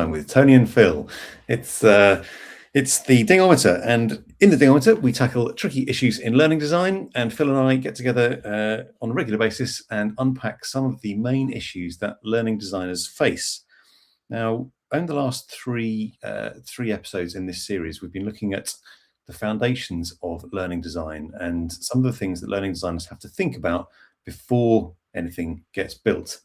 with Tony and Phil. It's the Dingometer, and in the Dingometer we tackle tricky issues in learning design, and Phil and I get together on a regular basis and unpack some of the main issues that learning designers face. Now, over the last three episodes in this series, we've been looking at the foundations of learning design and some of the things that learning designers have to think about before anything gets built.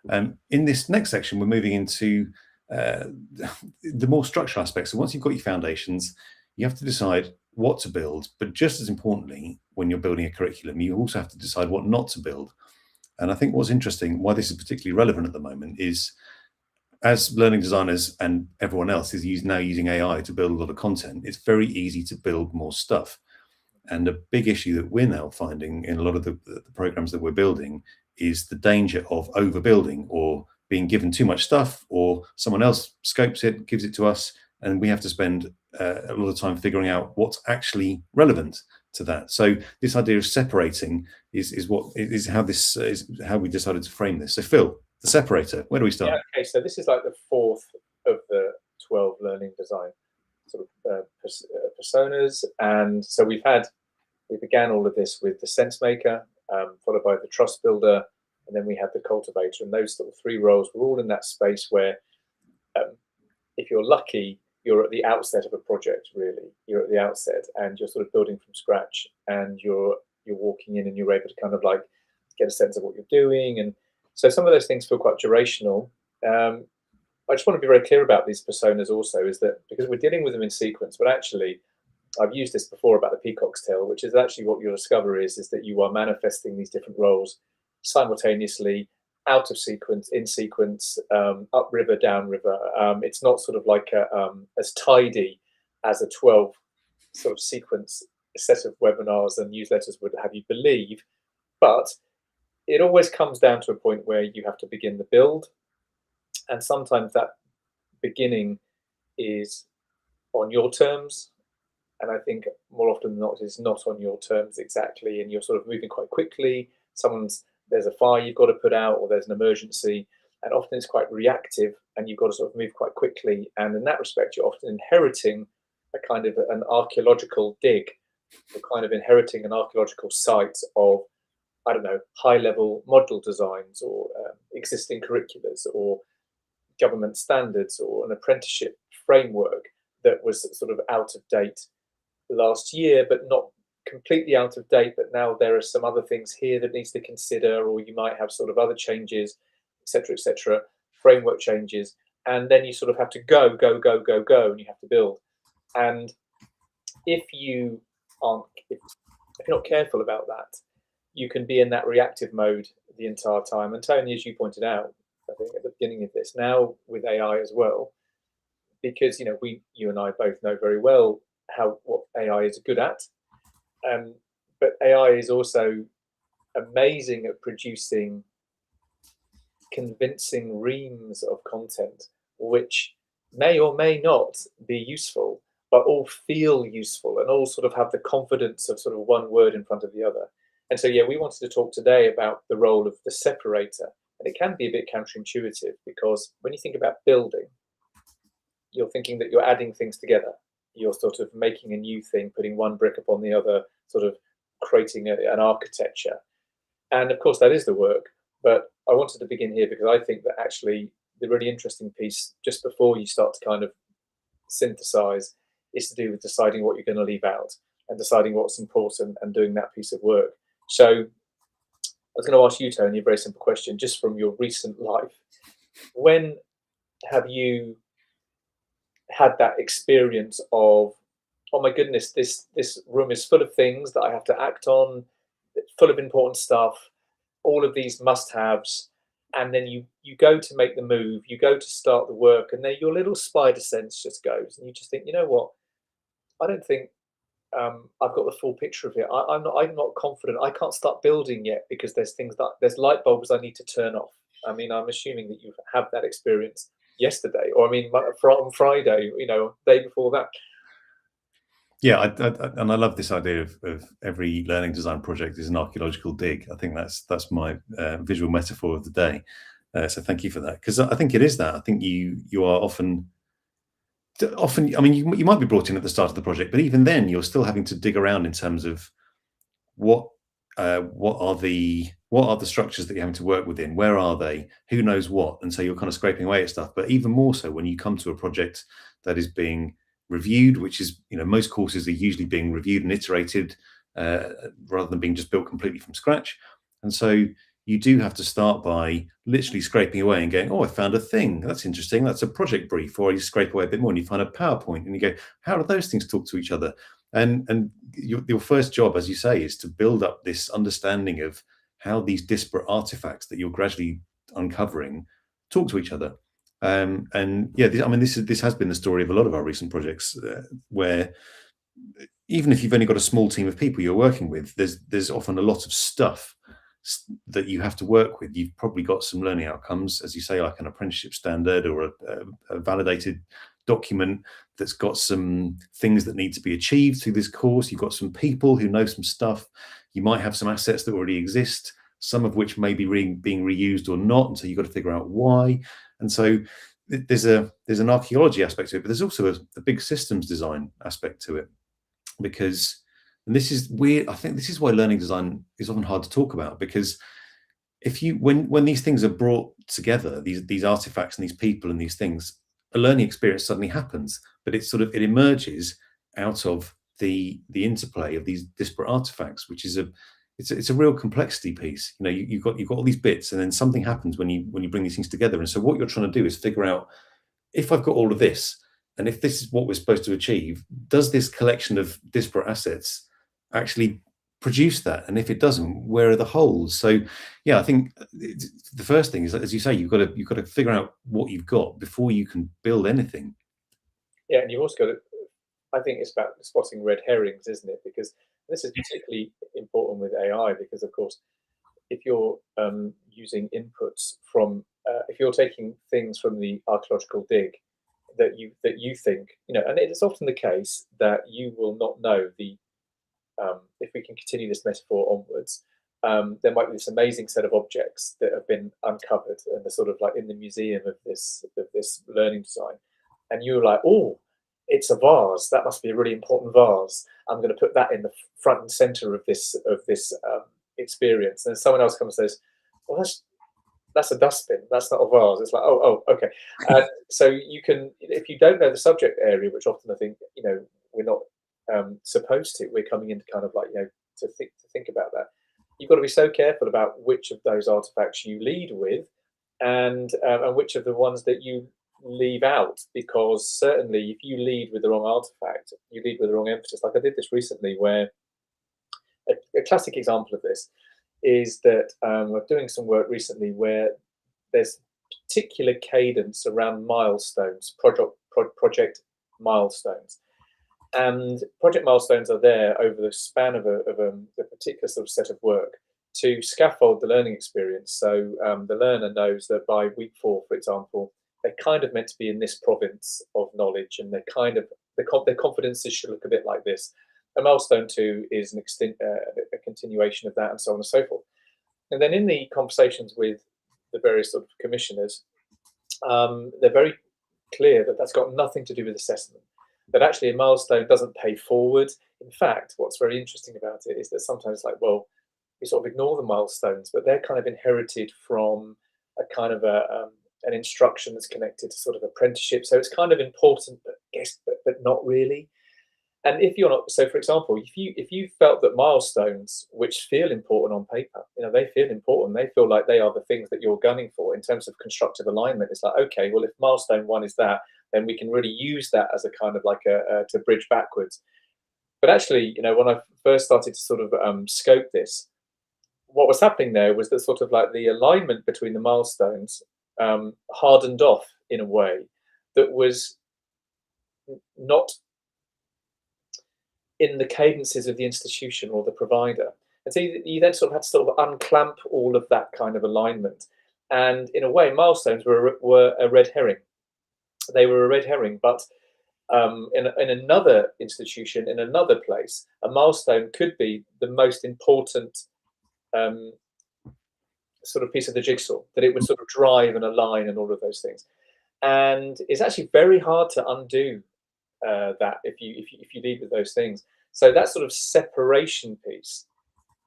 In this next section, we're moving into the more structural aspects. So once you've got your foundations, you have to decide what to build, but just as importantly, when you're building a curriculum, you also have to decide what not to build. And I think what's interesting, why this is particularly relevant at the moment, is as learning designers and everyone else is now using AI to build a lot of content, it's very easy to build more stuff. And a big issue that we're now finding in a lot of the programs that we're building is the danger of overbuilding, or being given too much stuff, or someone else scopes it, gives it to us, and we have to spend a lot of time figuring out what's actually relevant to that. So this idea of separating is how we decided to frame this. So Phil, the separator, where do we start? Yeah, okay, so this is like the fourth of the 12 learning design sort of personas, and so we began all of this with the sense maker, followed by the trust builder, and then we had the cultivator, and those sort of three roles were all in that space where, if you're lucky, you're at the outset of a project. Really, you're at the outset, and you're sort of building from scratch, and you're walking in, and you're able to kind of like get a sense of what you're doing, and so some of those things feel quite durational. I just want to be very clear about these personas also, is that because we're dealing with them in sequence, but actually, I've used this before about the peacock's tail, which is actually what you'll discover is that you are manifesting these different roles simultaneously, out of sequence, in sequence, up river, down river. It's not sort of like as tidy as a 12 sort of sequence set of webinars and newsletters would have you believe, but it always comes down to a point where you have to begin the build, and sometimes that beginning is on your terms, and I think more often than not it's not on your terms exactly, and you're sort of moving quite quickly. There's a fire you've got to put out, or there's an emergency, and often it's quite reactive, and you've got to sort of move quite quickly. And in that respect, you're often inheriting a kind of an archaeological dig, you're kind of inheriting an archaeological site of, I don't know, high-level model designs, or existing curriculars, or government standards, or an apprenticeship framework that was sort of out of date last year, but not completely out of date, but now there are some other things here that needs to consider, or you might have sort of other changes, etc., framework changes, and then you sort of have to go, and you have to build. And if you're not careful about that, you can be in that reactive mode the entire time. And Tony, as you pointed out, I think at the beginning of this, now with AI as well, because you and I both know very well what AI is good at. But AI is also amazing at producing convincing reams of content, which may or may not be useful, but all feel useful and all sort of have the confidence of sort of one word in front of the other. And so, yeah, we wanted to talk today about the role of the separator. And it can be a bit counterintuitive, because when you think about building, you're thinking that you're adding things together. You're sort of making a new thing, putting one brick upon the other, sort of creating an architecture. And of course, that is the work. But I wanted to begin here because I think that actually the really interesting piece, just before you start to kind of synthesize, is to do with deciding what you're going to leave out and deciding what's important and doing that piece of work. So I was going to ask you, Tony, a very simple question, just from your recent life. When have you had that experience of, oh my goodness, this room is full of things that I have to act on, full of important stuff, all of these must-haves, and then you go to make the move, you go to start the work, and then your little spider sense just goes, and you just think, you know what, I don't think I've got the full picture of it. I'm not confident. I can't start building yet because there's light bulbs I need to turn off. I mean, I'm assuming that you have that experience yesterday, or I mean, on Friday, day before that. Yeah, and I love this idea of every learning design project is an archaeological dig. I think that's my visual metaphor of the day. So thank you for that, because I think it is that. I think you are often. I mean, you might be brought in at the start of the project, but even then, you're still having to dig around in terms of what what are the structures that you're having to work within? Where are they? Who knows what? And so you're kind of scraping away at stuff. But even more so when you come to a project that is being reviewed, which is, most courses are usually being reviewed and iterated uh, rather than being just built completely from scratch. And so you do have to start by literally scraping away and going, oh, I found a thing. That's interesting. That's a project brief. Or you scrape away a bit more and you find a PowerPoint and you go, how do those things talk to each other? And your first job, as you say, is to build up this understanding of how these disparate artifacts that you're gradually uncovering talk to each other. And yeah, I mean, this has been the story of a lot of our recent projects, where even if you've only got a small team of people you're working with, there's often a lot of stuff that you have to work with. You've probably got some learning outcomes, as you say, like an apprenticeship standard or a validated document that's got some things that need to be achieved through this course. You've got some people who know some stuff. You might have some assets that already exist, some of which may be being reused or not, and so you've got to figure out why. And so there's an archaeology aspect to it, but there's also a big systems design aspect to it, because, and this is weird, I think this is why learning design is often hard to talk about, because if you when these things are brought together, these artifacts and these people and these things, a learning experience suddenly happens, but it emerges out of the interplay of these disparate artifacts, which is it's a real complexity piece. You've got all these bits, and then something happens when you bring these things together. And so what you're trying to do is figure out, if I've got all of this, and if this is what we're supposed to achieve, does this collection of disparate assets actually produce that? And if it doesn't, where are the holes? So yeah, I think the first thing is, as you say, you've got to figure out what you've got before you can build anything. Yeah, and you've also got to, I think it's about spotting red herrings, isn't it? Because this is particularly important with AI, because of course, if you're using inputs from, if you're taking things from the archaeological dig that you think, and it's often the case that you will not know the, if we can continue this metaphor onwards, there might be this amazing set of objects that have been uncovered and they're sort of like in the museum of this learning design, and you're like, oh, it's a vase. That must be a really important vase. I'm going to put that in the front and center of this experience. And someone else comes and says, well, that's a dustbin. That's not a vase. It's like, oh, okay. So you can, if you don't know the subject area, which often I think we're not supposed to. We're coming into kind of like to think about that. You've got to be so careful about which of those artifacts you lead with, and which of the ones that you leave out, because certainly if you lead with the wrong artifact, you lead with the wrong emphasis. Like I did this recently, where a classic example of this is that I'm doing some work recently where there's particular cadence around milestones, project milestones. And project milestones are there over the span of a particular sort of set of work to scaffold the learning experience. So the learner knows that by week 4, for example, they're kind of meant to be in this province of knowledge, and they're kind of their confidences should look a bit like this. A milestone 2 is a continuation of that, and so on and so forth. And then in the conversations with the various sort of commissioners, they're very clear that that's got nothing to do with assessment. That actually a milestone doesn't pay forward. In fact, what's very interesting about it is that sometimes, like, well, we sort of ignore the milestones, but they're kind of inherited from a kind of an instruction that's connected to sort of apprenticeship. So it's kind of important, but not really. And if you're not, so for example, if you felt that milestones, which feel important on paper, they feel important, they feel like they are the things that you're gunning for in terms of constructive alignment. It's like, okay, well, if milestone 1 is that, then we can really use that as a kind of like to bridge backwards. But actually, when I first started to sort of scope this, what was happening there was that sort of like the alignment between the milestones hardened off in a way that was not in the cadences of the institution or the provider. And so you then sort of had to sort of unclamp all of that kind of alignment. And in a way, milestones were a red herring. They were a red herring, but in another institution, in another place, a milestone could be the most important sort of piece of the jigsaw, that it would sort of drive and align and all of those things. And it's actually very hard to undo that if you lead with those things. So that sort of separation piece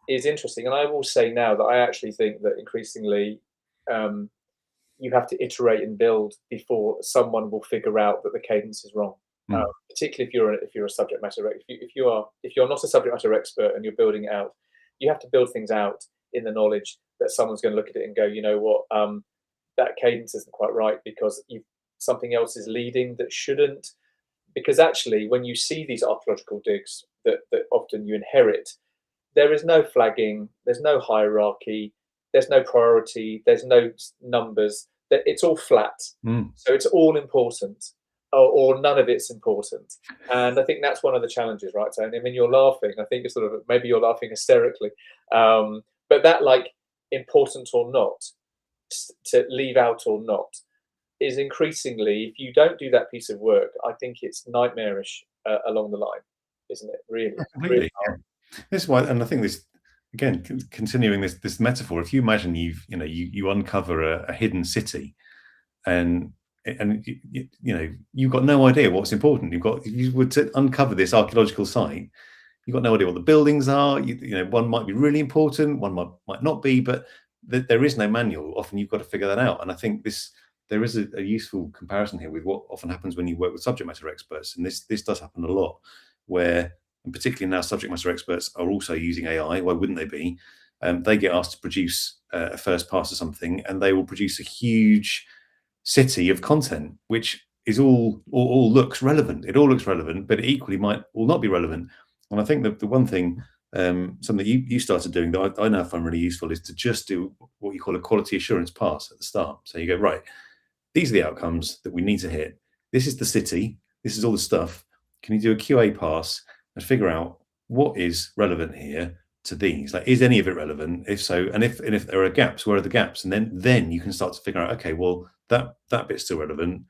is interesting. And I will say now that I actually think that increasingly you have to iterate and build before someone will figure out that the cadence is wrong. Particularly if you're a subject matter if you're not a subject matter expert and you're building it out, you have to build things out in the knowledge that someone's going to look at it and go, you know what, that cadence isn't quite right because something else is leading that shouldn't. Because actually, when you see these archaeological digs that often you inherit, there is no flagging, there's no hierarchy, there's no priority, there's no numbers. It's all flat. So it's all important, or none of it's important. And I think that's one of the challenges, right? So, I mean, you're laughing. I think it's sort of, maybe you're laughing hysterically. But that, like, important or not, to leave out or not, is increasingly, if you don't do that piece of work, I think it's nightmarish along the line, isn't it? Really, completely. Yeah. This is why, and I think this, again, continuing this metaphor. If you imagine you uncover a hidden city, and you've got no idea what's important. If you were to uncover this archaeological site, you've got no idea what the buildings are. One might be really important, one might not be, but there is no manual. Often you've got to figure that out. And I think there is a useful comparison here with what often happens when you work with subject matter experts, and this does happen a lot, where, and particularly now, subject matter experts are also using AI. Why wouldn't they be? They get asked to produce a first pass of something, and they will produce a huge city of content, which is all looks relevant. It all looks relevant, but it equally might all not be relevant. And I think that the one thing, something that you started doing that I now find really useful, is to just do what you call a quality assurance pass at the start. So you go, right, these are the outcomes that we need to hit. This is the city. This is all the stuff. Can you do a QA pass and figure out what is relevant here to these? Like, is any of it relevant? If so, and if there are gaps, where are the gaps? And then you can start to figure out, okay, well, that bit's still relevant.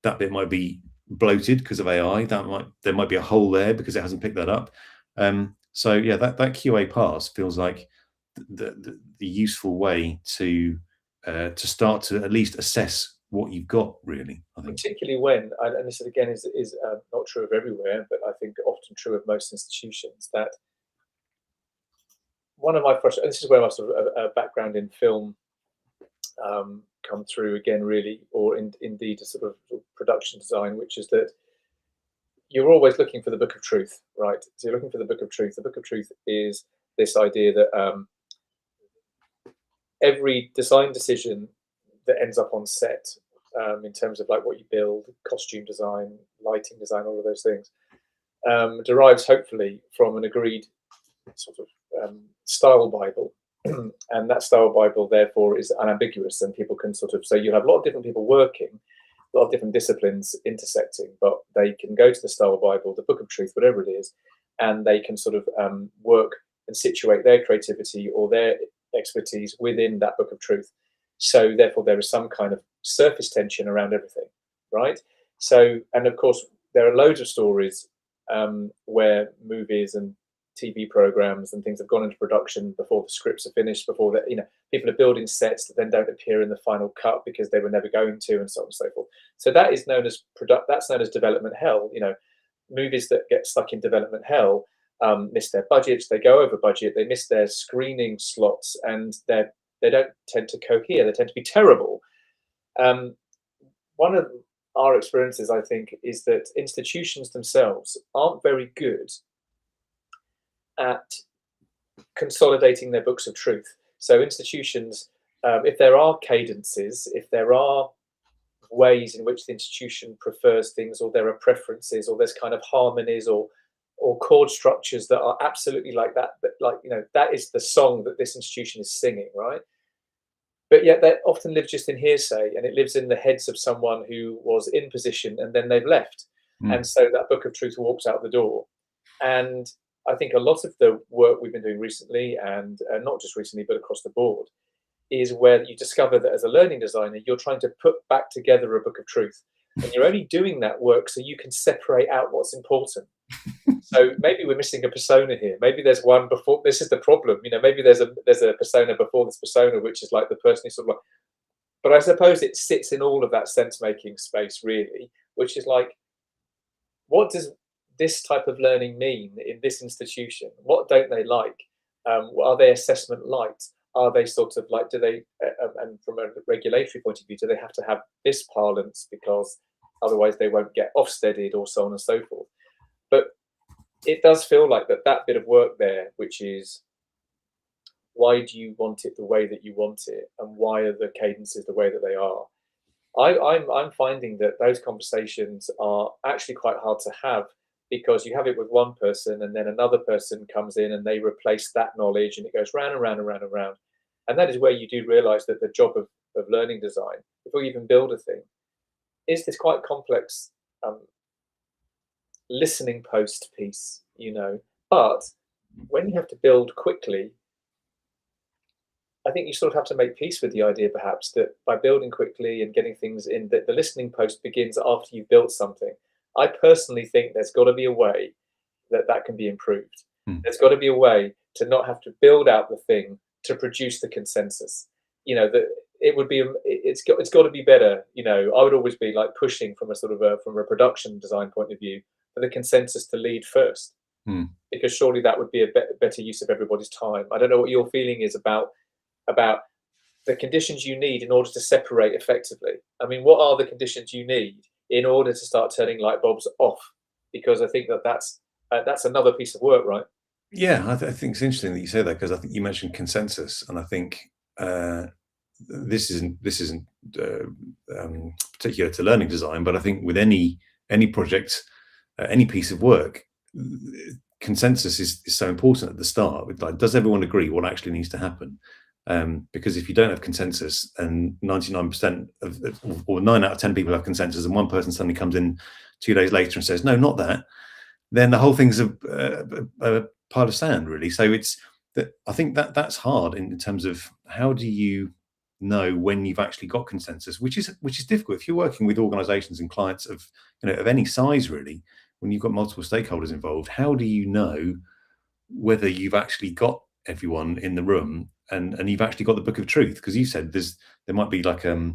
That bit might be bloated because of AI. There might be a hole there because it hasn't picked that up. So yeah, that QA pass feels like the useful way to start to at least assess what you've got, really, I think. Particularly when, and this again is not true of everywhere, but I think often true of most institutions, that one of my frustrations, this is where my sort of background in film come through again, really, or indeed a sort of production design, which is that you're always looking for the book of truth, right? So you're looking for the book of truth. The book of truth is this idea that every design decision that ends up on set, in terms of like what you build, costume design, lighting design, all of those things, derives hopefully from an agreed sort of style Bible. And that style Bible, therefore, is unambiguous, and people can sort of, so you have a lot of different people working, a lot of different disciplines intersecting, but they can go to the style Bible, the book of truth, whatever it is, and they can sort of work and situate their creativity or their expertise within that book of truth. So therefore, there is some kind of surface tension around everything, right? So, and of course, there are loads of stories where movies and TV programs and things have gone into production before the scripts are finished, before that, people are building sets that then don't appear in the final cut because they were never going to, and so on and so forth. So that is known as development hell. Movies that get stuck in development hell miss their budgets, they go over budget, they miss their screening slots, and they don't tend to cohere. They tend to be terrible. One of our experiences, I think, is that institutions themselves aren't very good at consolidating their books of truth. So institutions, if there are cadences, if there are ways in which the institution prefers things, or there are preferences, or there's kind of harmonies or chord structures that are absolutely like that, that is the song that this institution is singing, right? But yet that often lives just in hearsay, and it lives in the heads of someone who was in position and then they've left. And so that book of truth walks out the door. And I think a lot of the work we've been doing recently, and not just recently, but across the board, is where you discover that as a learning designer, you're trying to put back together a book of truth. And you're only doing that work so you can separate out what's important. So maybe we're missing a persona here. Maybe there's one before. This is the problem. Maybe there's a persona before this persona, which is like the person who's sort of like. But I suppose it sits in all of that sense making space, really, which is like, what does this type of learning mean in this institution? What don't they like? Are they assessment light? Are they sort of like, do they, and from a regulatory point of view, do they have to have this parlance because otherwise they won't get Ofsteded, or so on and so forth? But it does feel like that bit of work there, which is, why do you want it the way that you want it, and why are the cadences the way that they are? I'm finding that those conversations are actually quite hard to have, because you have it with one person and then another person comes in and they replace that knowledge, and it goes round and round and round and round. And that is where you do realize that the job of learning design, before you even build a thing, is this quite complex listening post piece, But when you have to build quickly, I think you sort of have to make peace with the idea, perhaps, that by building quickly and getting things in, that the listening post begins after you've built something. I personally think there's got to be a way that can be improved. There's got to be a way to not have to build out the thing to produce the consensus. That it would be, it's got to be better. I would always be like pushing from a sort of from a production design point of view for the consensus to lead first, because surely that would be a better use of everybody's time. I don't know what your feeling is about the conditions you need in order to separate effectively. I mean, what are the conditions you need in order to start turning light bulbs off? Because I think that's another piece of work, right? Yeah, I think it's interesting that you say that, because I think you mentioned consensus, and I think this isn't particular to learning design, but I think with any project, any piece of work, consensus is so important at the start. Like, does everyone agree what actually needs to happen? Because if you don't have consensus, and 99% or 9 out of 10 people have consensus, and one person suddenly comes in 2 days later and says, no, not that, then the whole thing's a pile of sand, really. So it's that, I think that's hard in terms of, how do you know when you've actually got consensus, which is difficult if you're working with organizations and clients of any size, really. When you've got multiple stakeholders involved, how do you know whether you've actually got everyone in the room and you've actually got the book of truth? Because you said there might be like a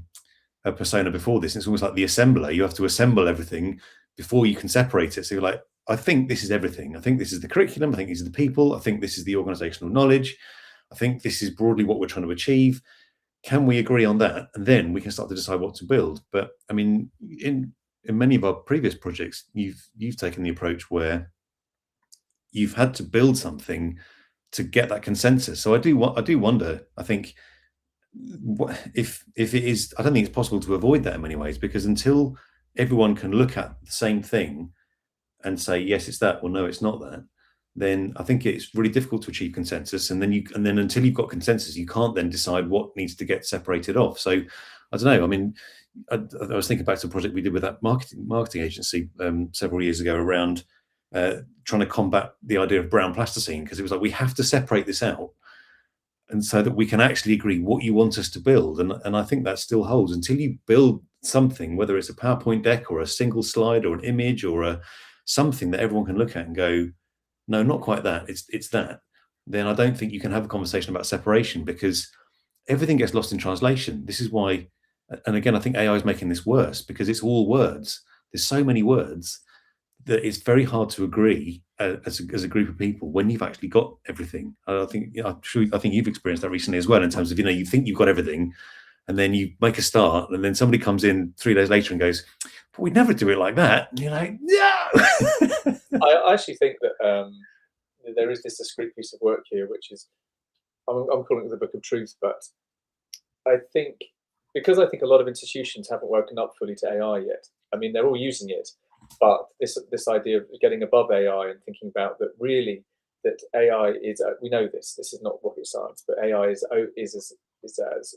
persona before this. It's almost like the assembler. You have to assemble everything before you can separate it. So you're like, I think this is everything. I think this is the curriculum. I think these are the people. I think this is the organizational knowledge. I think this is broadly what we're trying to achieve. Can we agree on that? And then we can start to decide what to build. But I mean, in many of our previous projects, you've taken the approach where you've had to build something to get that consensus. So I do wonder, I think, if it is, I don't think it's possible to avoid that in many ways, because until everyone can look at the same thing and say, yes, it's that, or no, it's not that, then I think it's really difficult to achieve consensus. And then until you've got consensus, you can't then decide what needs to get separated off. So I don't know. I mean, I was thinking back to a project we did with that marketing agency several years ago around trying to combat the idea of brown plasticine, because it was like, we have to separate this out, and so that we can actually agree what you want us to build. And I think that still holds until you build something, whether it's a PowerPoint deck or a single slide or an image or something that everyone can look at and go, no, not quite that, it's that. Then I don't think you can have a conversation about separation, because everything gets lost in translation. This is why, and again, I think AI is making this worse, because it's all words. There's so many words that it's very hard to agree as a group of people when you've actually got everything. I think, I think you've experienced that recently as well, in terms of, you think you've got everything, and then you make a start, and then somebody comes in 3 days later and goes, but we'd never do it like that. And you're like, no. I actually think that there is this discrete piece of work here, which is, I'm calling it the Book of Truth, but I think, because I think a lot of institutions haven't woken up fully to AI yet. I mean, they're all using it, but this idea of getting above AI and thinking about that, really, that AI is, we know this is not rocket science, but AI is as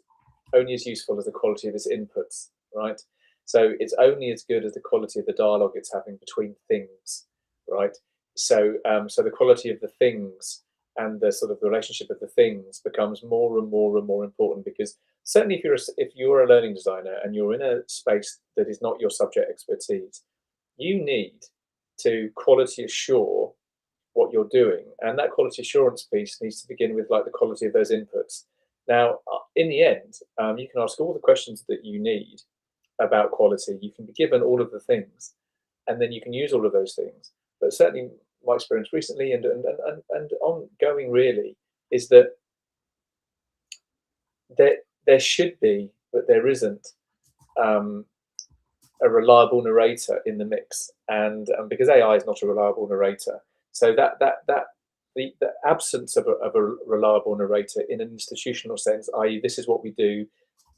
only as useful as the quality of its inputs, right? So it's only as good as the quality of the dialogue it's having between things, right? So so the quality of the things and the sort of the relationship of the things becomes more and more and more important, because certainly if you're a learning designer and you're in a space that is not your subject expertise, you need to quality assure what you're doing, and that quality assurance piece needs to begin with like the quality of those inputs. Now, in the end, you can ask all the questions that you need about quality. You can be given all of the things, and then you can use all of those things. But certainly, my experience recently and ongoing really is that there should be, but there isn't, a reliable narrator in the mix, and because AI is not a reliable narrator, so the absence of a reliable narrator in an institutional sense, i.e., this is what we do,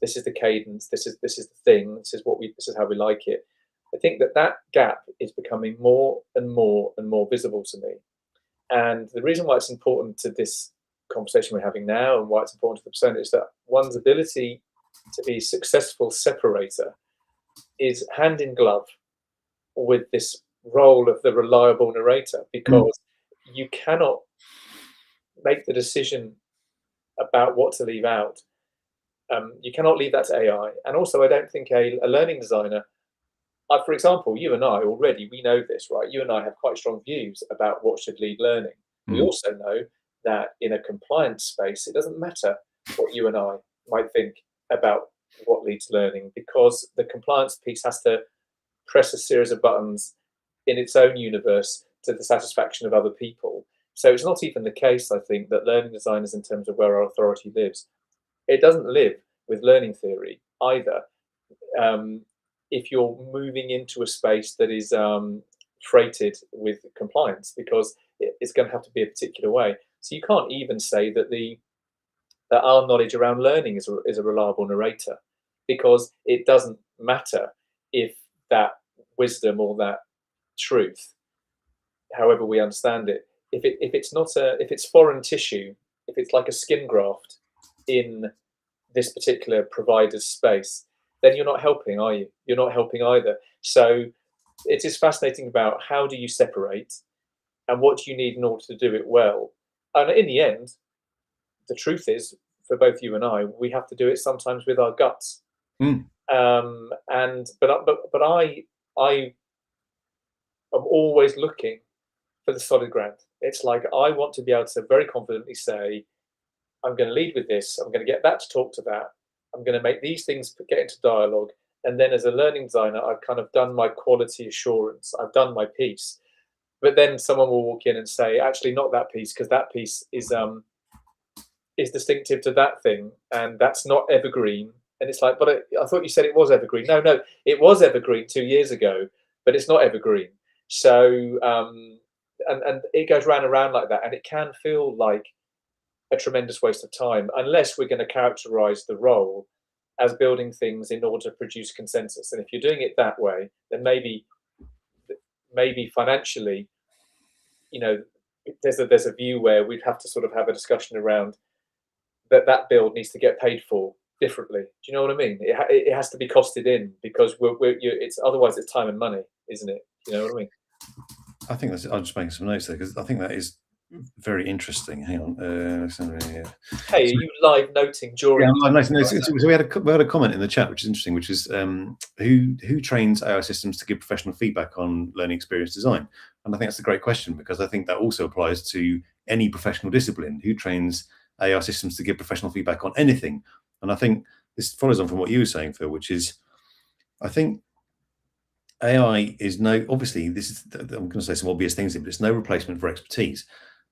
this is the cadence, this is the thing, this is how we like it. I think that gap is becoming more and more and more visible to me, and the reason why it's important to this conversation we're having now, and why it's important to the persona, is that one's ability to be a successful separator is hand in glove with this role of the reliable narrator, because you cannot make the decision about what to leave out. You cannot leave that to AI. And also, I don't think a learning designer, for example, you and I already, we know this, right? You and I have quite strong views about what should lead learning. We also know that in a compliance space, it doesn't matter what you and I might think about what leads learning, because the compliance piece has to press a series of buttons in its own universe to the satisfaction of other people. So it's not even the case, I think, that learning designers, in terms of where our authority lives, it doesn't live with learning theory either. If you're moving into a space that is freighted with compliance, because it's going to have to be a particular way. So you can't even say that that our knowledge around learning is a reliable narrator, because it doesn't matter if that wisdom or that truth, however we understand it, if it's foreign tissue, if it's like a skin graft in this particular provider's space, then you're not helping, are you? You're not helping either. So it is fascinating about how do you separate, and what do you need in order to do it well. And in the end, the truth is, for both you and I, we have to do it sometimes with our guts. But I am always looking for the solid ground. It's like I want to be able to very confidently say, I'm going to lead with this, I'm going to get that to talk to that, I'm going to make these things get into dialogue, and then as a learning designer, I've kind of done my quality assurance, I've done my piece. But then someone will walk in and say, actually, not that piece, because that piece is distinctive to that thing, and that's not evergreen. And it's like, but I thought you said it was evergreen. No, it was evergreen 2 years ago, but it's not evergreen. So and it goes round and round like that, and it can feel like a tremendous waste of time, unless we're going to characterize the role as building things in order to produce consensus. And if you're doing it that way, then maybe financially, there's a view where we'd have to sort of have a discussion around that build needs to get paid for differently. Do you know what I mean? It has to be costed in, because it's otherwise it's time and money, isn't it? You know what I mean? I think I'm just making some notes there, because I think that is very interesting. Hang on. Hey, are you live noting during? Yeah, nice. So we had a comment in the chat, which is interesting, which is who trains AI systems to give professional feedback on learning experience design? And I think that's a great question, because I think that also applies to any professional discipline. Who trains AI systems to give professional feedback on anything? And I think this follows on from what you were saying, Phil, which is, I think AI is obviously, this is, I'm going to say some obvious things here, but it's no replacement for expertise.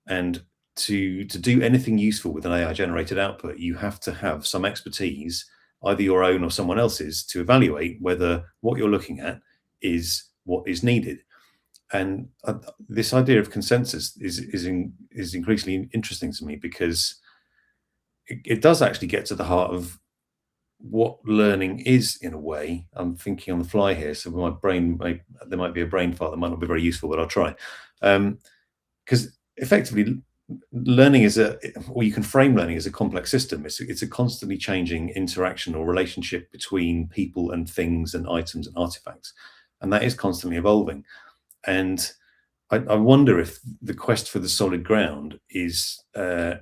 And to do anything useful with an AI generated output, you have to have some expertise, either your own or someone else's, to evaluate whether what you're looking at is what is needed. And this idea of consensus is increasingly interesting to me, because it does actually get to the heart of what learning is, in a way. I'm thinking on the fly here, so my brain there might be a brain fart that might not be very useful, but I'll try. Because effectively, learning or you can frame learning as a complex system. It's a constantly changing interaction or relationship between people and things and items and artifacts, and that is constantly evolving. And I wonder if the quest for the solid ground is a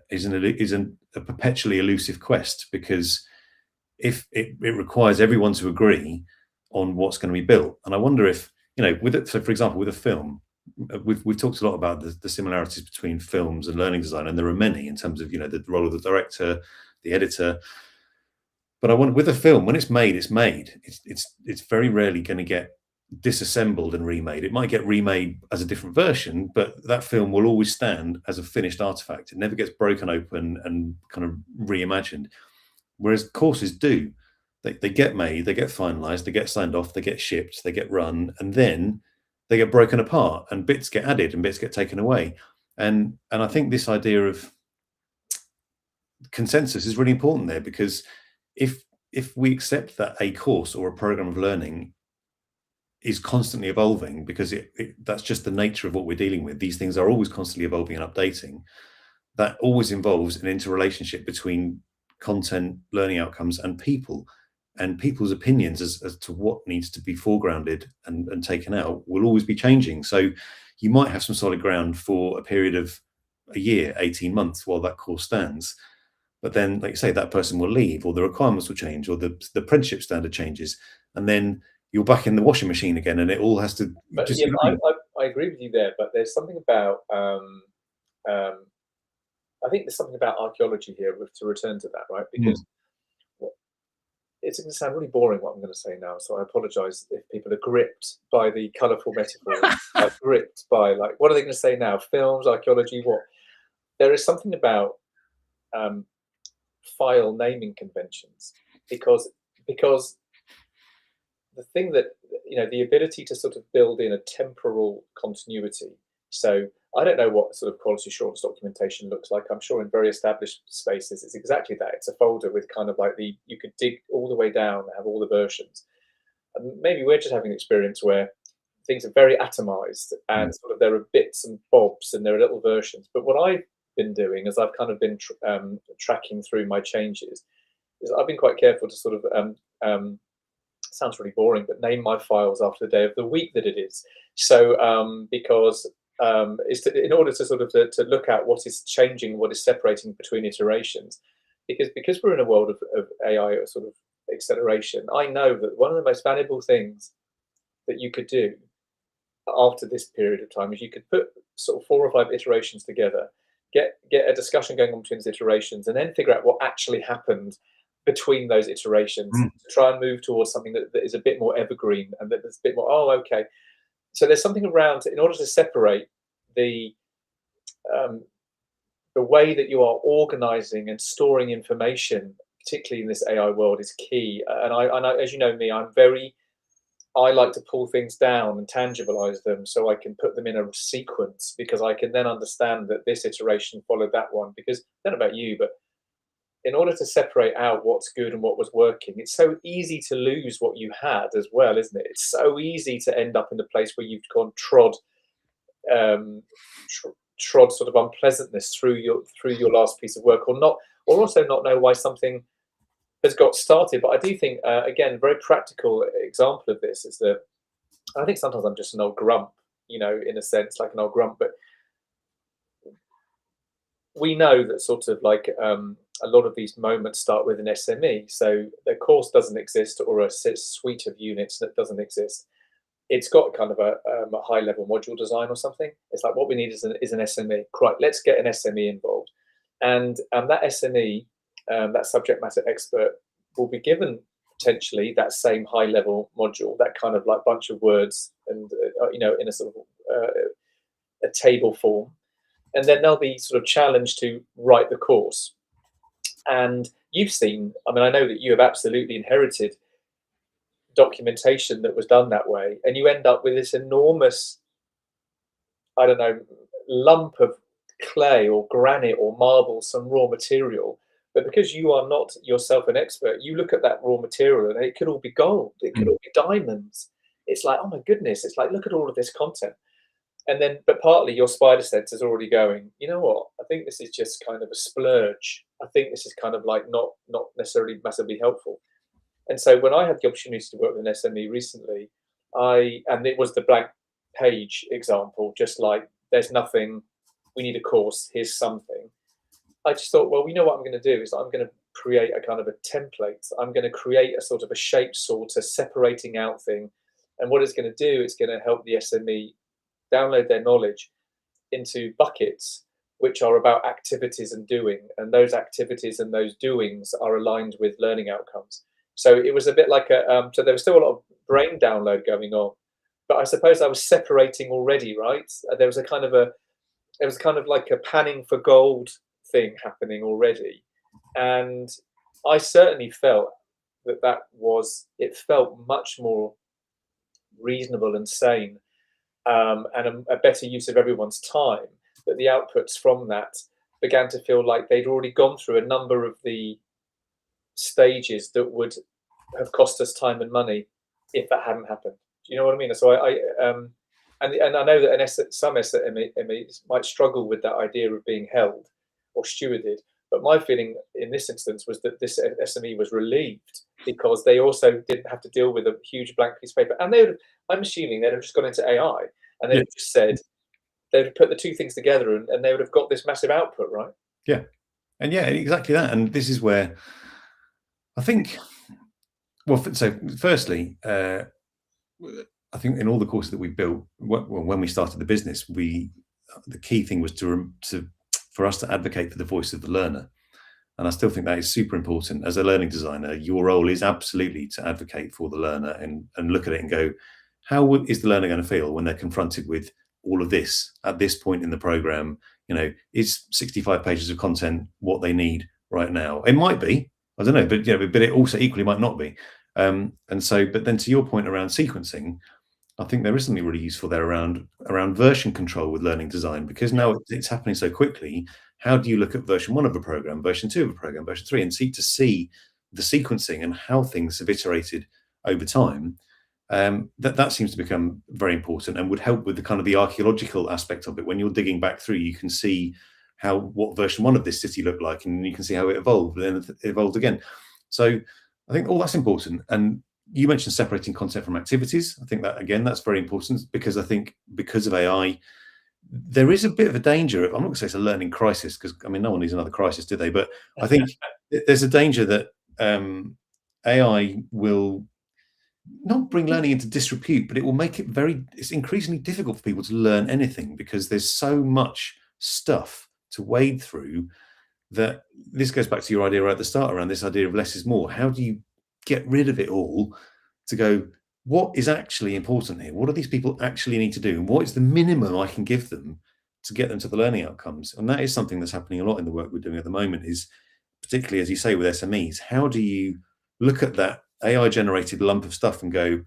perpetually elusive quest, because if it requires everyone to agree on what's going to be built. And I wonder if, so for example, with a film, we've talked a lot about the similarities between films and learning design, and there are many in terms of the role of the director, the editor. But I want with a film, when it's made, it's made. It's very rarely going to get disassembled and remade. It might get remade as a different version, but that film will always stand as a finished artifact. It never gets broken open and kind of reimagined. Whereas courses do. They get made, they get finalized, they get signed off, they get shipped, they get run, and then they get broken apart and bits get added and bits get taken away. And I think this idea of consensus is really important there, because if we accept that a course or a program of learning is constantly evolving, because that's just the nature of what we're dealing with. These things are always constantly evolving and updating. That always involves an interrelationship between content, learning outcomes, and people. And people's opinions as to what needs to be foregrounded and taken out will always be changing. So you might have some solid ground for a period of a year, 18 months while that course stands. But then, like you say, that person will leave, or the requirements will change, or the apprenticeship standard changes. And then you're back in the washing machine again, and it all has to But just. yeah, I agree with you there, but there's something about I think there's something about archaeology here, to return to that, right? Because it's going to sound really boring what I'm going to say now, so I apologize if people are gripped by the colourful metaphors, like gripped by, like, what are they going to say now? Films, archaeology, what? There is something about file naming conventions, because the thing that, the ability to sort of build in a temporal continuity. So I don't know what sort of quality assurance documentation looks like. I'm sure in very established spaces it's exactly that. It's a folder with kind of like you could dig all the way down and have all the versions. And maybe we're just having an experience where things are very atomized and sort of there are bits and bobs and there are little versions. But what I've been doing, as I've kind of been tracking through my changes, is I've been quite careful to sort of sounds really boring, but name my files after the day of the week that it is. So because in order to sort of to look at what is changing, what is separating between iterations, because we're in a world of AI or sort of acceleration. I know that one of the most valuable things that you could do after this period of time is you could put sort of 4 or 5 iterations together, get a discussion going on between these iterations, and then figure out what actually happened between those iterations to try and move towards something that is a bit more evergreen and that is a bit more, oh, okay. So there's something around, in order to separate the way that you are organizing and storing information, particularly in this AI world, is key. And I, as you know me, I like to pull things down and tangibilize them so I can put them in a sequence, because I can then understand that this iteration followed that one. Because I don't know about you, but in order to separate out what's good and what was working, it's so easy to lose what you had as well, isn't it? It's so easy to end up in the place where you've gone trod sort of unpleasantness through your last piece of work, or not, or also not know why something has got started. But I do think, again, a very practical example of this is that I think sometimes I'm just an old grump, in a sense, like an old grump. But we know that sort of like a lot of these moments start with an SME. So the course doesn't exist, or a suite of units that doesn't exist. It's got kind of a high-level module design or something. It's like, what we need is an SME. Right, let's get an SME involved. And that SME, that subject matter expert, will be given potentially that same high-level module, that kind of like bunch of words, and in a sort of a table form. And then they'll be sort of challenged to write the course. And you've seen, I mean, I know that you have absolutely inherited documentation that was done that way, and you end up with this enormous, I don't know, lump of clay or granite or marble, some raw material. But because you are not yourself an expert, you look at that raw material and it could all be gold, it could all be diamonds. It's like, oh my goodness, it's like, look at all of this content. And then, but partly your spider sense is already going, you know what, I think this is just kind of a splurge. I think this is kind of like not necessarily massively helpful. And so when I had the opportunity to work with an SME recently, and it was the blank page example, just like, there's nothing, we need a course, here's something. I just thought, well, you know what I'm going to do is I'm going to create a kind of a template. I'm going to create a sort of a shape sorter separating out thing. And what it's going to do, it's going to help the SME download their knowledge into buckets which are about activities and doing, and those activities and those doings are aligned with learning outcomes. So it was a bit like so there was still a lot of brain download going on, but I suppose I was separating already, right? There was kind of like a panning for gold thing happening already, and I certainly felt it felt much more reasonable and sane, and a better use of everyone's time, that the outputs from that began to feel like they'd already gone through a number of the stages that would have cost us time and money if that hadn't happened. Do you know what I mean? So and I know that some SMEs might struggle with that idea of being held or stewarded, but my feeling in this instance was that this SME was relieved because they also didn't have to deal with a huge blank piece of paper. And I'm assuming they'd have just gone into AI and they'd have just said, they'd have put the two things together and they would have got this massive output, right? Yeah. And yeah, exactly that. And this is where I think, well, so firstly, I think in all the courses that we built, when we started the business, the key thing was for us to advocate for the voice of the learner. And I still think that is super important. As a learning designer, your role is absolutely to advocate for the learner and look at it and go, how is the learner going to feel when they're confronted with all of this at this point in the program? You know, is 65 pages of content what they need right now? It might be, I don't know, but but it also equally might not be. And so, but then to your point around sequencing, I think there is something really useful there around version control with learning design, because now it's happening so quickly. How do you look at version 1 of a program, version 2 of a program, version 3, and seek to see the sequencing and how things have iterated over time? That seems to become very important and would help with the kind of the archaeological aspect of it. When you're digging back through, you can see what version 1 of this city looked like, and you can see how it evolved, and then it evolved again. So I think all that's important. And you mentioned separating content from activities. I think that, again, that's very important, because I think because of AI, there is a bit of a danger. I'm not going to say it's a learning crisis, because I mean, no one needs another crisis, do they? But I think there's a danger that AI will not bring learning into disrepute, but it will make it's increasingly difficult for people to learn anything, because there's so much stuff to wade through. That this goes back to your idea right at the start around this idea of less is more. How do you get rid of it all to go, what is actually important here? What do these people actually need to do? And what is the minimum I can give them to get them to the learning outcomes? And that is something that's happening a lot in the work we're doing at the moment, is particularly, as you say, with SMEs, how do you look at that AI generated lump of stuff and go,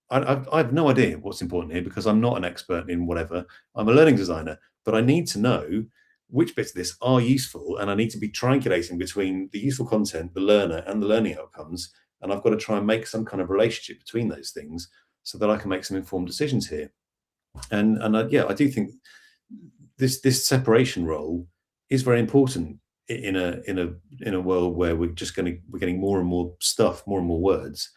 I have no idea what's important here, because I'm not an expert in whatever. I'm a learning designer, but I need to know which bits of this are useful, and I need to be triangulating between the useful content, the learner, and the learning outcomes. And I've got to try and make some kind of relationship between those things so that I can make some informed decisions here. And I do think this separation role is very important in a world where we're getting more and more stuff, more and more words,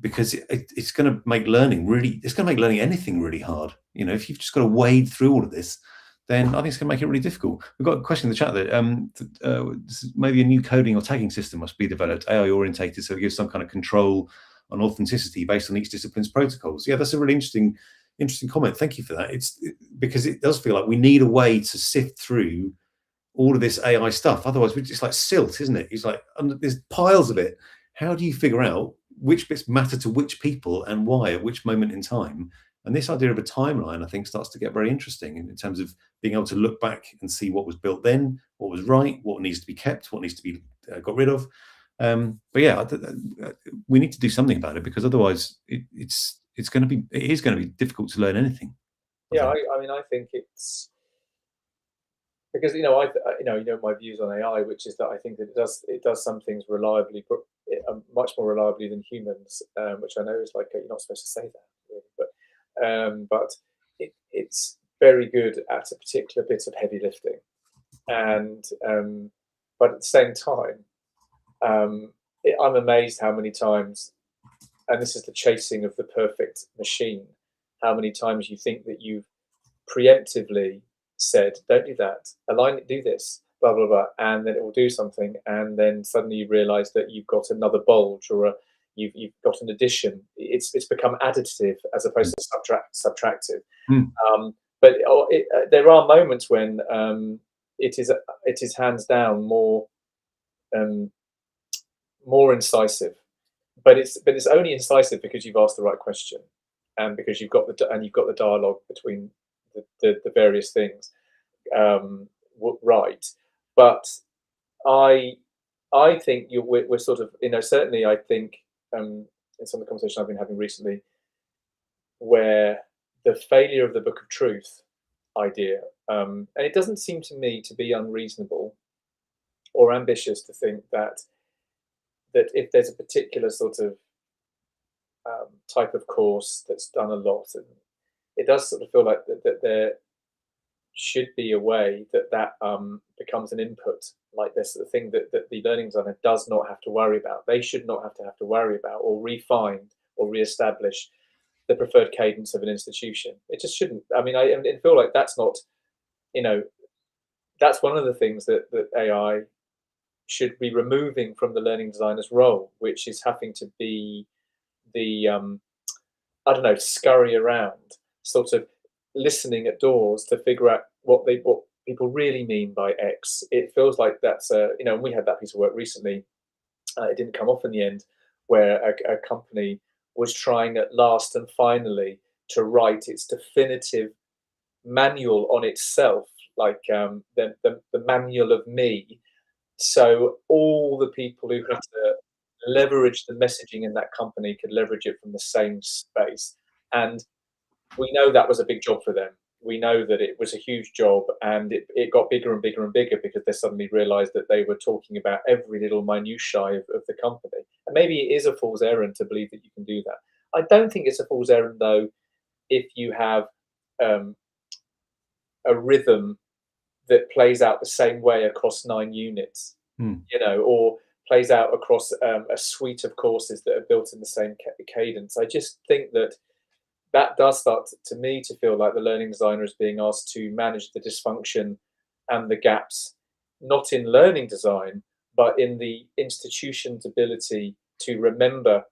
because it's going to make learning anything really hard. If you've just got to wade through all of this, then I think it's going to make it really difficult. We've got a question in the chat that maybe a new coding or tagging system must be developed, AI orientated, so it gives some kind of control on authenticity based on each discipline's protocols. Yeah, that's a really interesting comment. Thank you for that. Because it does feel like we need a way to sift through all of this AI stuff. Otherwise, it's like silt, isn't it? It's like there's piles of it. How do you figure out which bits matter to which people and why at which moment in time? And this idea of a timeline, I think, starts to get very interesting in terms of being able to look back and see what was built then, what was right, what needs to be kept, what needs to be got rid of. But yeah, we need to do something about it, because otherwise it is going to be difficult to learn anything. I mean, I think it's because you know my views on AI, which is that I think that it does some things reliably, much more reliably than humans, which I know is like you're not supposed to say that, really, but it's very good at a particular bit of heavy lifting, and but at the same time, I'm amazed how many times, and this is the chasing of the perfect machine, how many times you think that you've preemptively said, don't do that, align it, do this, blah, blah, blah, and then it will do something, and then suddenly you realize that you've got another bulge or you've got an addition. It's become additive as opposed to subtractive. Mm. But there are moments when it is hands down more incisive, but it's only incisive because you've asked the right question, and because you've got the dialogue between the various things right. But I think we're sort of, certainly I think in some of the conversations I've been having recently, where the failure of the Book of Truth idea, and it doesn't seem to me to be unreasonable or ambitious to think that if there's a particular sort of type of course that's done a lot, and it does sort of feel like that there should be a way that becomes an input, like this, the thing that the learning designer does not have to worry about. They should not have to worry about or refine or reestablish the preferred cadence of an institution. It just shouldn't. I mean, I feel like that's not, that's one of the things that AI should be removing from the learning designer's role, which is having to be the I don't know, scurry around, sort of listening at doors to figure out what people really mean by X. It feels like that's and we had that piece of work recently. It didn't come off in the end, where a company was trying at last and finally to write its definitive manual on itself, like the manual of me. So all the people who had to leverage the messaging in that company could leverage it from the same space. And we know that was a big job for them. We know that it was a huge job, and it got bigger and bigger and bigger because they suddenly realized that they were talking about every little minutiae of the company. And maybe it is a fool's errand to believe that you can do that. I don't think it's a fool's errand, though, if you have a rhythm that plays out the same way across 9 units, or plays out across a suite of courses that are built in the same cadence. I just think that does start to me to feel like the learning designer is being asked to manage the dysfunction and the gaps, not in learning design, but in the institution's ability to remember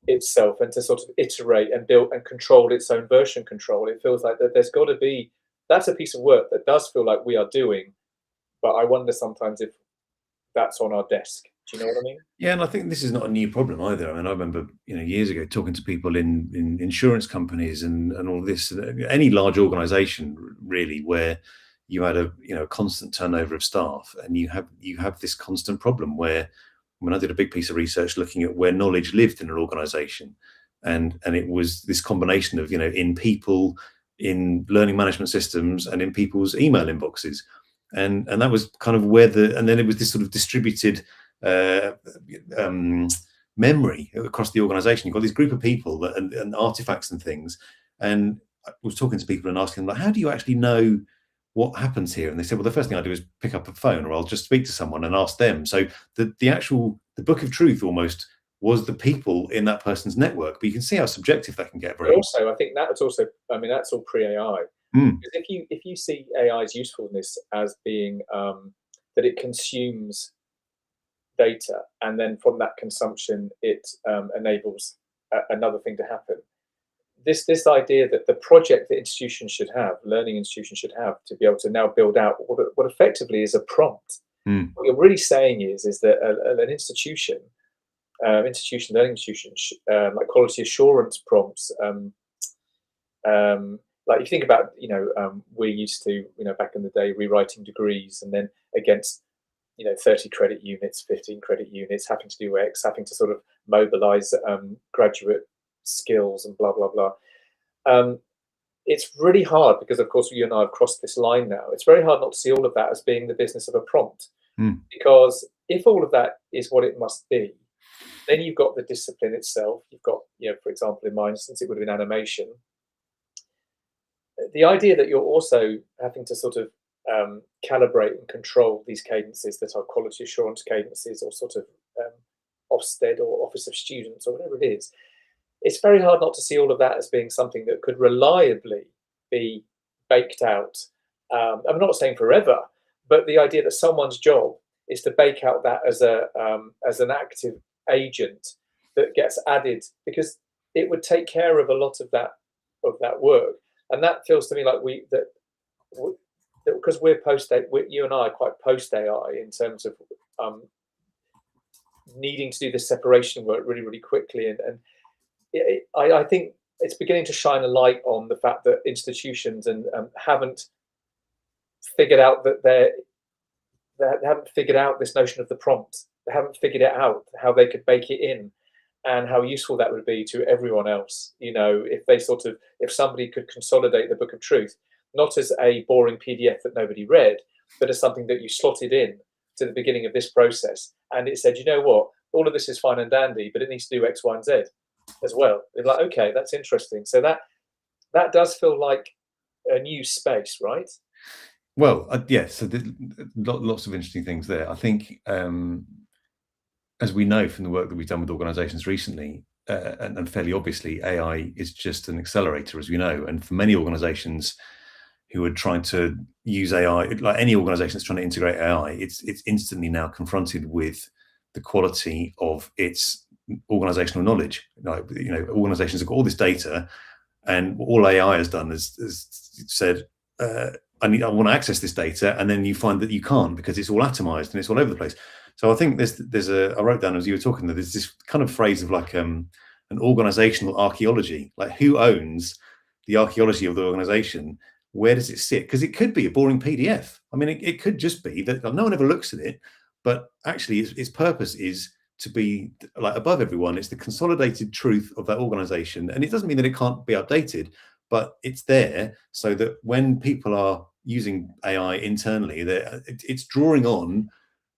itself and to sort of iterate and build and control its own version control. It feels like that there's got to be, that's a piece of work that does feel like we are doing, but I wonder sometimes if that's on our desk. Do you know what I mean? Yeah, and I think this is not a new problem either. I mean, I remember, years ago talking to people in insurance companies and all this, any large organization really, where you had a constant turnover of staff, and you have this constant problem where, when I did a big piece of research looking at where knowledge lived in an organization, and it was this combination of, in people, in learning management systems, and in people's email inboxes. And that was kind of where and then it was this sort of distributed memory across the organization. You've got this group of people and artifacts and things. And I was talking to people and asking them, like, how do you actually know what happens here? And they said, well, the first thing I do is pick up a phone, or I'll just speak to someone and ask them. So the Book of Truth almost was the people in that person's network. But you can see how subjective that can get. But also, I think that's also, that's all pre-AI. Because if you see AI's usefulness as being that it consumes data, and then from that consumption it enables another thing to happen. This idea that the project that institutions should have, learning institutions should have, to be able to now build out what effectively is a prompt. What you're really saying is that an institution, learning institutions, like quality assurance prompts, like you think about, we're used to, back in the day, rewriting degrees, and then against 30 credit units, 15 credit units, having to do X, having to sort of mobilize graduate skills and blah, blah, blah. It's really hard because, of course, you and I have crossed this line now. It's very hard not to see all of that as being the business of a prompt. Because if all of that is what it must be, then you've got the discipline itself. You've got, for example, in my instance, it would have been animation. The idea that you're also having to sort of calibrate and control these cadences that are quality assurance cadences, or sort of Ofsted or Office of Students or whatever it is, it's very hard not to see all of that as being something that could reliably be baked out. I'm not saying forever, but the idea that someone's job is to bake out that as an active agent that gets added, because it would take care of a lot of that work. And that feels to me like because we're you and I are quite post AI in terms of needing to do this separation work really, really quickly. And I think it's beginning to shine a light on the fact that institutions haven't figured out that they haven't figured out this notion of the prompt. They haven't figured it out how they could bake it in, and how useful that would be to everyone else. If somebody could consolidate the book of truth, not as a boring PDF that nobody read, but as something that you slotted in to the beginning of this process, and it said, you know what, all of this is fine and dandy, but it needs to do X, Y, and Z as well. They're like, okay, that's interesting. So that does feel like a new space, right? Well, yeah. So lots of interesting things there. I think, as we know from the work that we've done with organisations recently, and fairly obviously, AI is just an accelerator, as we know. And for many organisations who are trying to use AI, like any organisation that's trying to integrate AI, it's instantly now confronted with the quality of its organisational knowledge. Like, organisations have got all this data, and all AI has done is said, I want to access this data, and then you find that you can't because it's all atomized and it's all over the place. So I think I wrote down as you were talking, that there's this kind of phrase of like an organizational archaeology, like who owns the archaeology of the organization? Where does it sit? Because it could be a boring PDF. I mean, it could just be that no one ever looks at it, but actually its purpose is to be like above everyone. It's the consolidated truth of that organization. And it doesn't mean that it can't be updated, but it's there so that when people are using AI internally, it's drawing on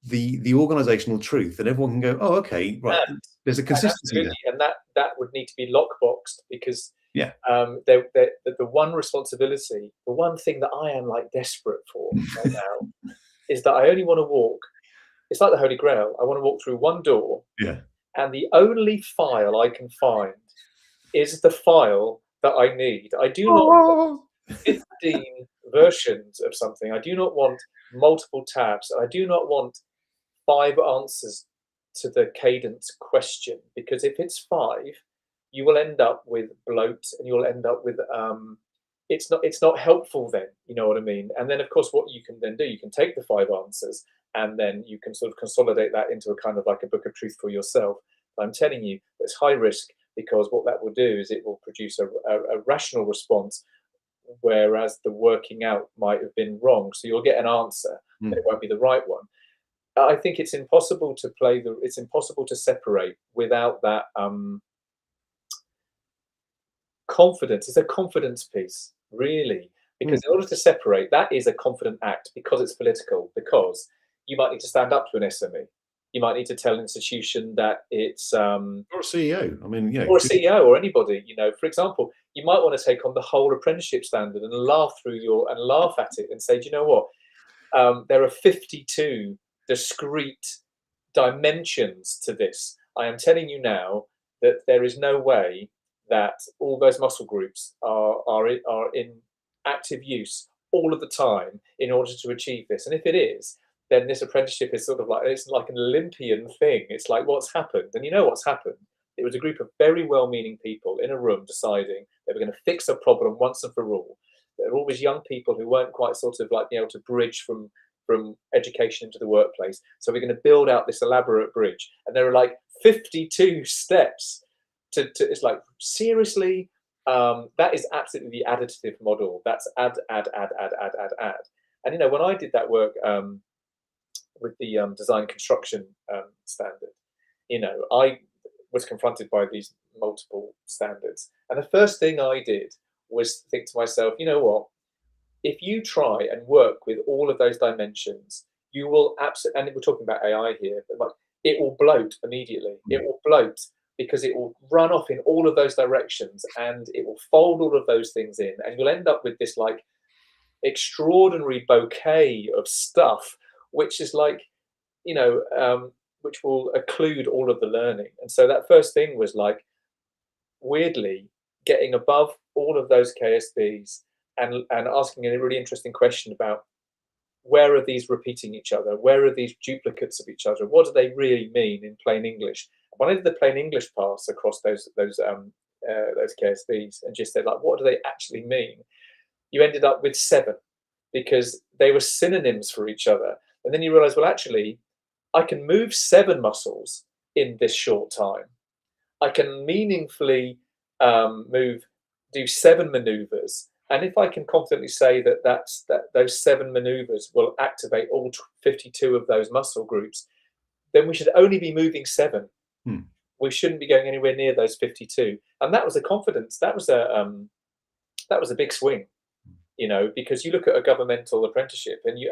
the organizational truth, that everyone can go, oh, okay, right. There's a consistency there. And that would need to be lockboxed, because yeah, the one responsibility, the one thing that I am like desperate for right now is that I only want to walk. It's like the Holy Grail. I want to walk through one door, yeah, and the only file I can find is the file that I need. I do not want 15 versions of something. I do not want multiple tabs. I do not want 5 answers to the cadence question, because if it's 5, you will end up with bloat, and you'll end up with it's not helpful then, you know what I mean? And then of course what you can then do, you can take the 5 answers, and then you can sort of consolidate that into a kind of like a book of truth for yourself. But I'm telling you, it's high risk, because what that will do is it will produce a rational response, whereas the working out might have been wrong. So you'll get an answer, but it won't be the right one. I think it's impossible to it's impossible to separate without that confidence. It's a confidence piece, really, because in order to separate, that is a confident act, because it's political, because you might need to stand up to an SME. You might need to tell an institution that it's or a CEO. I mean, or a CEO or anybody. For example, you might want to take on the whole apprenticeship standard and laugh at it and say, do you know what? There are 52 discrete dimensions to this. I am telling you now that there is no way that all those muscle groups are in active use all of the time in order to achieve this. And if it is, then this apprenticeship is sort of like, it's like an Olympian thing. It's like, what's happened? And you know what's happened? It was a group of very well-meaning people in a room deciding they were going to fix a problem once and for all. There were always young people who weren't quite sort of like being able to bridge from education into the workplace. So we're going to build out this elaborate bridge. And there are like 52 steps to it's like, seriously, that is absolutely the additive model. That's add. And when I did that work with the design construction standard, I was confronted by these multiple standards. And the first thing I did was think to myself, you know what? If you try and work with all of those dimensions, you will absolutely, and we're talking about AI here, but like, it will bloat immediately. It will bloat because it will run off in all of those directions, and it will fold all of those things in, and you'll end up with this like extraordinary bouquet of stuff, which is like, which will occlude all of the learning. And so that first thing was like, weirdly, getting above all of those KSBs and asking a really interesting question about, where are these repeating each other? Where are these duplicates of each other? What do they really mean in plain English? When I did the plain English pass across those KSVs and just said, like, what do they actually mean? You ended up with 7 because they were synonyms for each other. And then you realize, well, actually, I can move 7 muscles in this short time. I can meaningfully do 7 maneuvers. And if I can confidently say that those 7 maneuvers will activate all 52 of those muscle groups, then we should only be moving 7. We shouldn't be going anywhere near those 52. And that was a confidence. That was a big swing, because you look at a governmental apprenticeship and you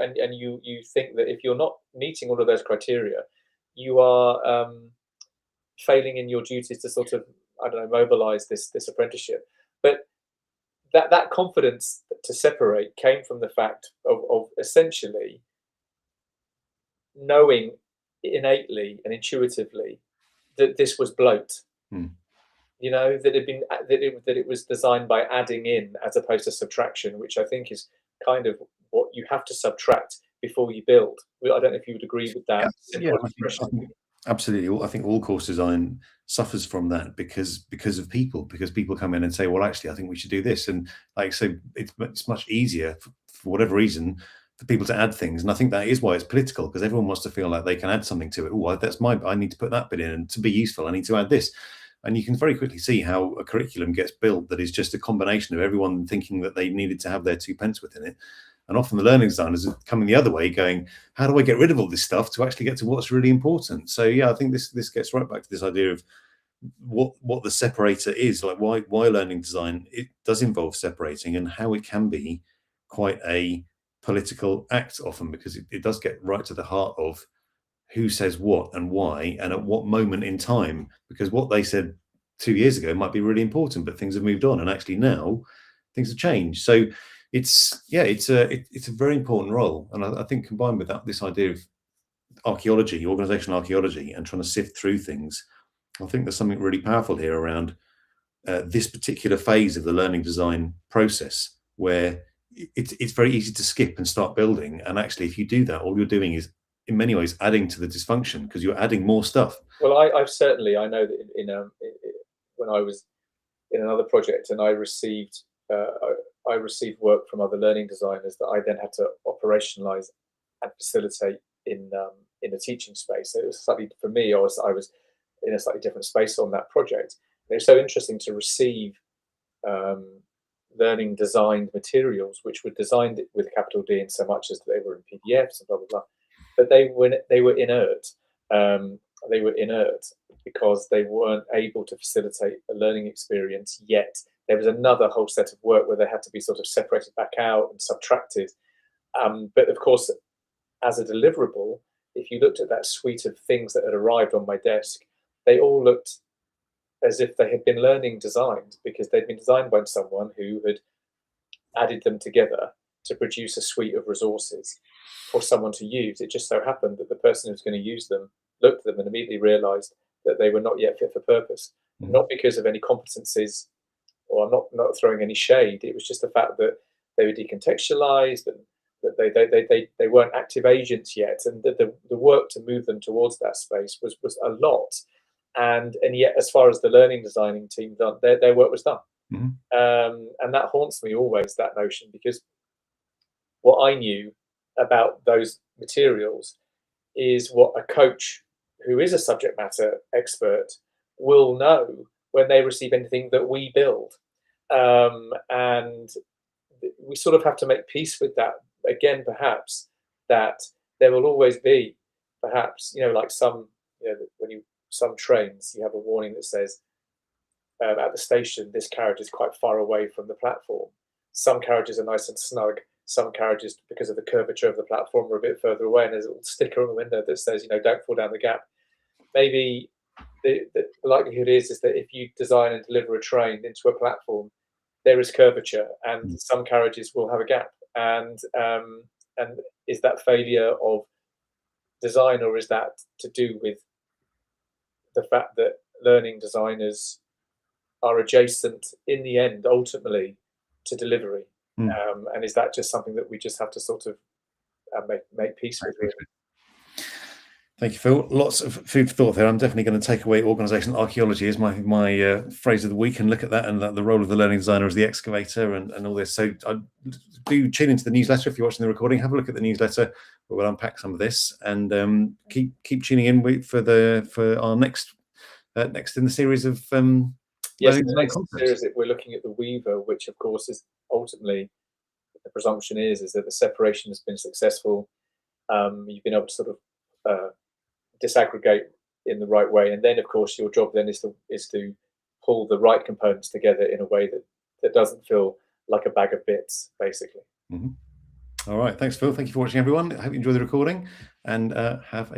think that if you're not meeting all of those criteria, you are failing in your duties to sort of, I don't know, mobilize this apprenticeship. But that confidence to separate came from the fact of essentially knowing innately and intuitively that this was bloat. That it was designed by adding in as opposed to subtraction, which I think is kind of what you have to subtract before you build. I don't know if you would agree with that. Yeah, I think absolutely. I think all course design suffers from that because people come in and say, well, actually, I think we should do this, and so it's much easier for whatever reason for people to add things, and I think that is why it's political, because everyone wants to feel like they can add something to it. Oh, that's I need to put that bit in, and to be useful, I need to add this. And you can very quickly see how a curriculum gets built that is just a combination of everyone thinking that they needed to have their 2 pence within it. And often the learning designers are coming the other way, going, how do I get rid of all this stuff to actually get to what's really important? So yeah, I think this gets right back to this idea of what the separator is, like why learning design, it does involve separating, and how it can be quite a political act often, because it does get right to the heart of who says what and why and at what moment in time, because what they said 2 years ago might be really important, but things have moved on, and actually now things have changed. So it's a very important role, and I think combined with that, this idea of archaeology, organizational archaeology, and trying to sift through things, I think there's something really powerful here around this particular phase of the learning design process, where it's very easy to skip and start building, and actually if you do that, all you're doing is in many ways adding to the dysfunction, because you're adding more stuff. Well, I know that when I was in another project and I received work from other learning designers that I then had to operationalize and facilitate in a teaching space. So it was slightly, for me, I was in a slightly different space on that project. And it was so interesting to receive learning designed materials, which were designed with capital D in so much as they were in PDFs and blah blah blah. But they were inert. They were inert because they weren't able to facilitate a learning experience yet. There was another whole set of work where they had to be sort of separated back out and subtracted. But of course, as a deliverable, if you looked at that suite of things that had arrived on my desk, they all looked as if they had been learning designed, because they'd been designed by someone who had added them together to produce a suite of resources for someone to use. It just so happened that the person who was going to use them looked at them and immediately realized that they were not yet fit for purpose, not because of any competencies, or I'm not throwing any shade. It was just the fact that they were decontextualized and that they weren't active agents yet, and the work to move them towards that space was a lot. And yet, as far as the learning designing team done, their work was done. And that haunts me always, that notion, because what I knew about those materials is what a coach who is a subject matter expert will know when they receive anything that we build. And we sort of have to make peace with that. Again, perhaps, that there will always be, perhaps, like some trains, you have a warning that says, at the station, this carriage is quite far away from the platform. Some carriages are nice and snug. Some carriages, because of the curvature of the platform, are a bit further away, and there's a little sticker on the window that says, don't fall down the gap. Maybe the likelihood is that if you design and deliver a train into a platform, there is curvature, and some carriages will have a gap. And is that failure of design, or is that to do with the fact that learning designers are adjacent in the end, ultimately, to delivery? And is that just something that we just have to sort of make peace with? Really? Thank you, Phil. Lots of food for thought there. I'm definitely going to take away organizational archaeology as my phrase of the week and look at that and the role of the learning designer as the excavator and all this. So I do tune into the newsletter if you're watching the recording. Have a look at the newsletter where we'll unpack some of this, and keep tuning in for our next in the series of yes, learning in the design next concepts. series we're looking at the weaver, which of course is ultimately the presumption is that the separation has been successful. You've been able to sort of disaggregate in the right way, and then of course your job then is to pull the right components together in a way that doesn't feel like a bag of bits, basically. All right, thanks, Phil. Thank you for watching, everyone. I hope you enjoy the recording, and have a